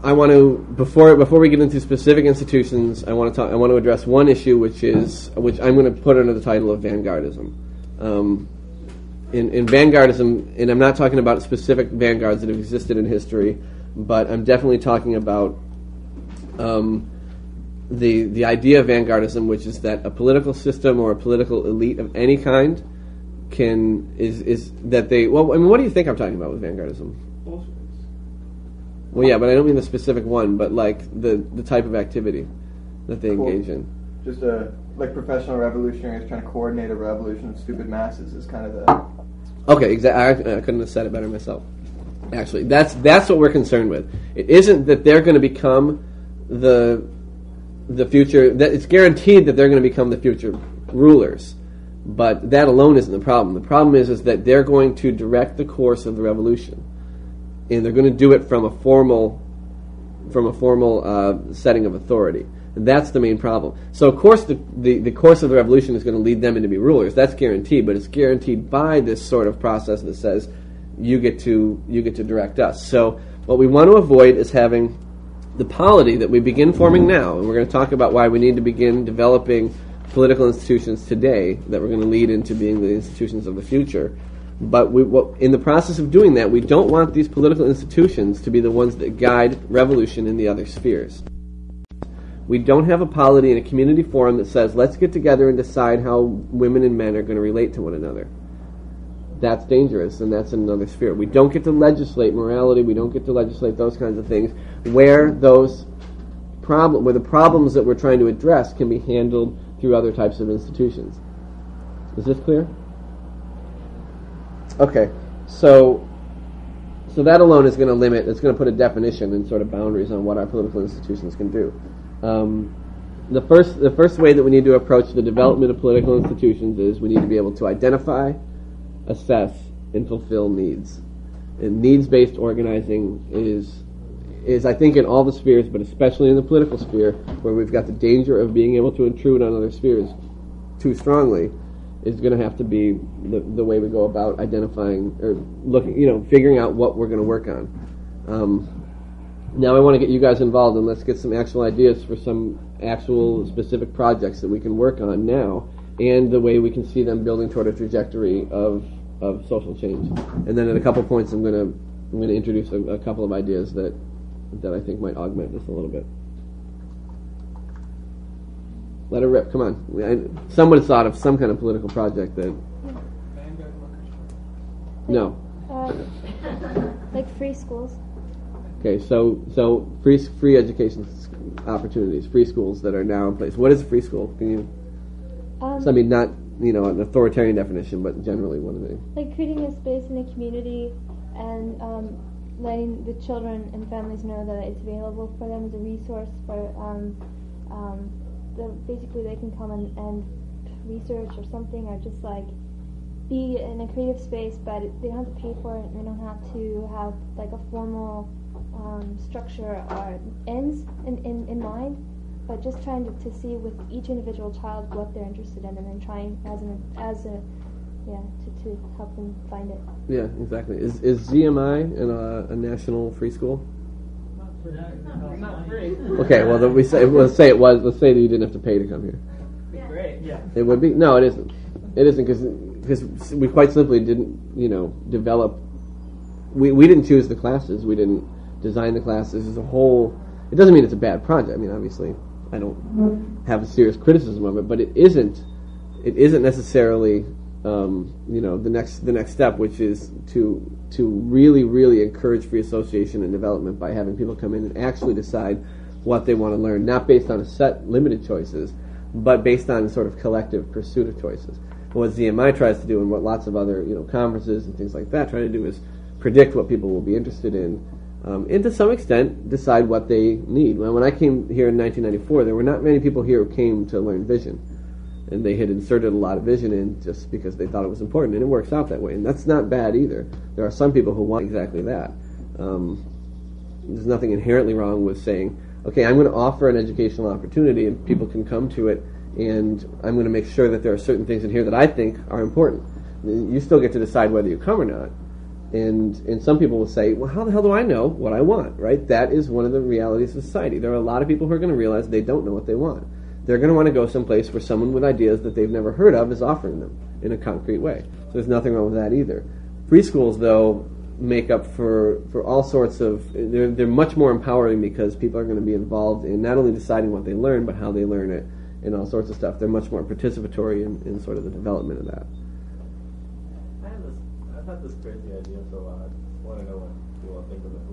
I want to before we get into specific institutions, I want to address one issue, which I'm going to put under the title of Vanguardism. In Vanguardism, and I'm not talking about specific vanguards that have existed in history, but I'm definitely talking about the idea of Vanguardism, which is that a political system or a political elite of any kind is that they. Well, I mean, what do you think I'm talking about with Vanguardism? Well, yeah, but I don't mean the specific one, but like the type of activity that they engage in. Just like professional revolutionaries trying to coordinate a revolution of stupid masses is kind of the... Okay, exactly. I couldn't have said it better myself. Actually, that's what we're concerned with. It isn't that they're going to become the future. That it's guaranteed that they're going to become the future rulers, but that alone isn't the problem. The problem is that they're going to direct the course of the revolution. And they're going to do it from a formal setting of authority. And that's the main problem. So, of course, the course of the revolution is going to lead them into be rulers. That's guaranteed, but it's guaranteed by this sort of process that says you get to direct us. So, what we want to avoid is having the polity that we begin forming now, and we're going to talk about why we need to begin developing political institutions today that we're going to lead into being the institutions of the future. But in the process of doing that, we don't want these political institutions to be the ones that guide revolution in the other spheres. We don't have a polity in a community forum that says, let's get together and decide how women and men are going to relate to one another. That's dangerous, and that's in another sphere. We don't get to legislate morality. We don't get to legislate those kinds of things where the problems that we're trying to address can be handled through other types of institutions. Is this clear? Okay, so that alone is going to limit, it's going to put a definition and sort of boundaries on what our political institutions can do. The first way that we need to approach the development of political institutions is we need to be able to identify, assess, and fulfill needs. And needs-based organizing is I think in all the spheres, but especially in the political sphere, where we've got the danger of being able to intrude on other spheres too strongly, is going to have to be the way we go about identifying or looking, figuring out what we're going to work on. Now I want to get you guys involved, and let's get some actual ideas for some actual specific projects that we can work on now, and the way we can see them building toward a trajectory of social change. And then at a couple points, I'm going to introduce a couple of ideas that I think might augment this a little bit. Let it rip. Come on. Someone thought of some kind of political project that... No. Like free schools. Okay, so free education opportunities, free schools that are now in place. What is a free school? Can you... So, I mean, not, an authoritarian definition, but generally what are they? Like creating a space in the community and letting the children and families know that it's available for them as a resource for... basically they can come and research or something, or just like be in a creative space, but they don't have to pay for it, and they don't have to have like a formal structure or ends in mind, but just trying to see with each individual child what they're interested in, and then trying to help them find it. Yeah, exactly. Is ZMI a national free school? Not free. Okay, well, let's say it was. Let's say that you didn't have to pay to come here. Be great. Yeah. It would be. No, it isn't. It isn't because we quite simply didn't, develop. We didn't choose the classes. We didn't design the classes as a whole. It doesn't mean it's a bad project. I mean, obviously, I don't have a serious criticism of it, but it isn't necessarily. The next step, which is to really, really encourage free association and development by having people come in and actually decide what they want to learn, not based on a set limited choices, but based on sort of collective pursuit of choices. And what ZMI tries to do, and what lots of other conferences and things like that try to do, is predict what people will be interested in, and to some extent decide what they need. When I came here in 1994, there were not many people here who came to learn vision. And they had inserted a lot of vision in just because they thought it was important, and it works out that way. And that's not bad either. There are some people who want exactly that. There's nothing inherently wrong with saying, okay, I'm going to offer an educational opportunity, and people can come to it, and I'm going to make sure that there are certain things in here that I think are important. You still get to decide whether you come or not, And some people will say, well, how the hell do I know what I want, right? That is one of the realities of society. There are a lot of people who are going to realize they don't know what they want. They're going to want to go someplace where someone with ideas that they've never heard of is offering them in a concrete way. So there's nothing wrong with that either. Free schools, though, make up for all sorts of... They're much more empowering because people are going to be involved in not only deciding what they learn, but how they learn it and all sorts of stuff. They're much more participatory in sort of the development of that. I've had this crazy idea for a while. I just want to know what you all think of it.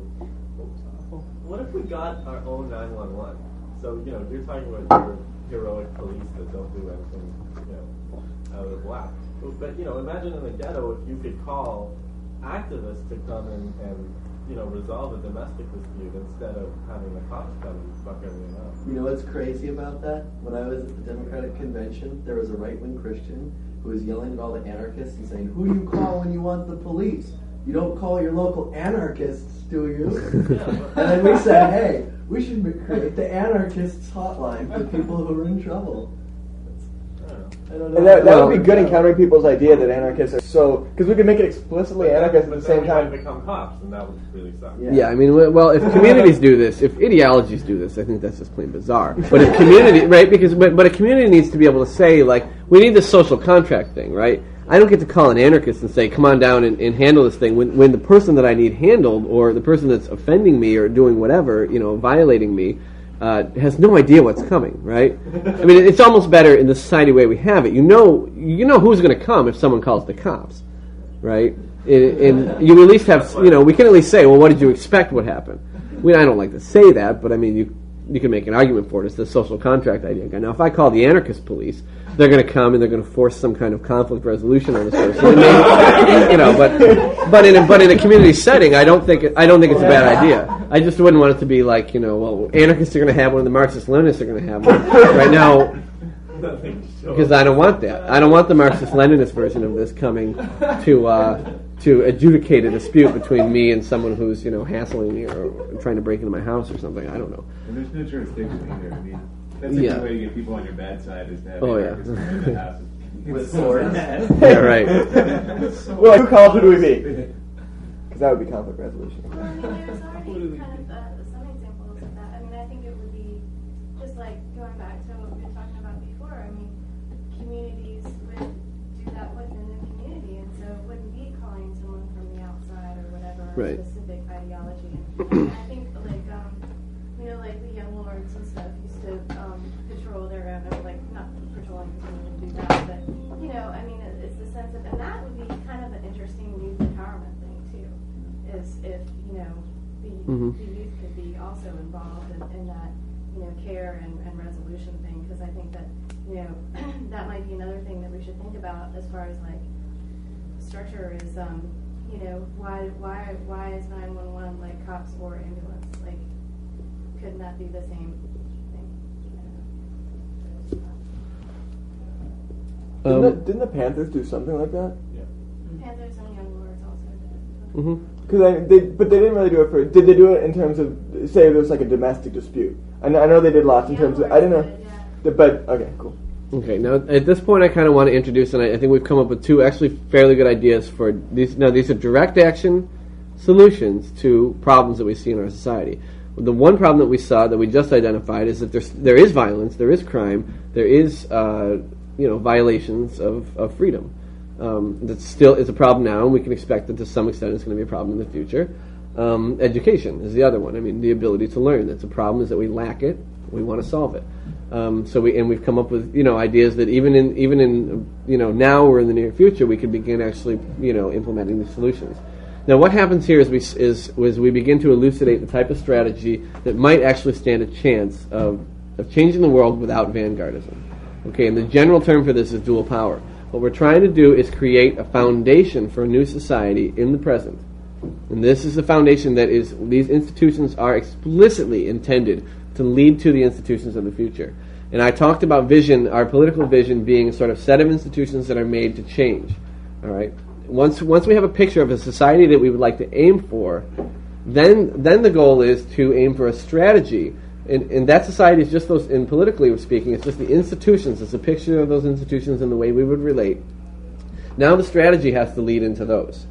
What if we got our own 911? So, you're talking about your heroic police that don't do anything, out of the black. But, imagine in the ghetto if you could call activists to come and resolve a domestic dispute instead of having the cops come and fuck everything up. You know what's crazy about that? When I was at the Democratic Convention, there was a right-wing Christian who was yelling at all the anarchists and saying, "Who do you call when you want the police? You don't call your local anarchists, do you?" And then we said, hey, we should create the anarchists hotline for people who are in trouble. I don't know. And that would be good in countering people's idea that anarchists are so... Because we could make it explicitly anarchist at the same time. Become cops, and that would really suck. Yeah, I mean, well, if communities do this, if ideologies do this, I think that's just plain bizarre. But if community, right, but a community needs to be able to say, like, we need this social contract thing, right? I don't get to call an anarchist and say, come on down and handle this thing when the person that I need handled or the person that's offending me or doing whatever, violating me, has no idea what's coming, right? I mean, it's almost better in the society way we have it. You know who's going to come if someone calls the cops, right? And you at least have, we can at least say, well, what did you expect would happen? I don't like to say that, but I mean, you can make an argument for it. It's the social contract idea. Now, if I call the anarchist police, they're going to come and they're going to force some kind of conflict resolution on this person. But in a community setting, I don't think it's a bad idea. I just wouldn't want it to be like, well, anarchists are going to have one, the Marxist-Leninists are going to have one. Right now, because I don't want that. I don't want the Marxist-Leninist version of this coming to adjudicate a dispute between me and someone who's, hassling me or trying to break into my house or something. I don't know. And there's no jurisdiction either. I mean, that's a good way to get people on your bad side is to have anarchists in the house with swords. Yeah, right. Well, who calls who do we be? Because that would be conflict resolution. Well, I mean, there's already kind of some examples of that. I mean, I think it would be just like going back to what we were talking about before. I mean, communities would do that within the community, and so it wouldn't be calling someone from the outside or whatever Right. specific ideology. And I think like the young lords and stuff used to patrol their own, or like not patrolling because we wouldn't do that, but I mean, it's the sense of, and that would be kind of an interesting youth empowerment thing too, is if the youth could be also involved in that care and resolution thing, because I think that that might be another thing that we should think about as far as like structure is why is 911 like cops or ambulance, like couldn't that be the same thing? Didn't the Panthers do something like that? Yeah. Panthers and Young Lords also did. But they didn't really do it for... Did they do it in terms of, say, there was like a domestic dispute? I know they did lots in terms of... I didn't know. Yeah. But, okay, cool. Okay, now at this point I kind of want to introduce, and I think we've come up with two actually fairly good ideas for these. Now these are direct action solutions to problems that we see in our society. The one problem that we saw, that we just identified, is that there is violence, there is crime, there is violations of freedom. That still is a problem now, and we can expect that to some extent it's going to be a problem in the future. Education is the other one. I mean, the ability to learn. That's a problem, is that we lack it. We want to solve it. We've come up with ideas that even in now or in the near future we could begin actually implementing these solutions. Now, what happens here is we begin to elucidate the type of strategy that might actually stand a chance of changing the world without Vanguardism. Okay, and the general term for this is dual power. What we're trying to do is create a foundation for a new society in the present. And this is the foundation that these institutions are explicitly intended to lead to the institutions of the future. And I talked about vision, our political vision being a sort of set of institutions that are made to change. All right. Once we have a picture of a society that we would like to aim for, then the goal is to aim for a strategy. And that society is just those, and politically speaking, it's just the institutions. It's a picture of those institutions and the way we would relate. Now the strategy has to lead into those.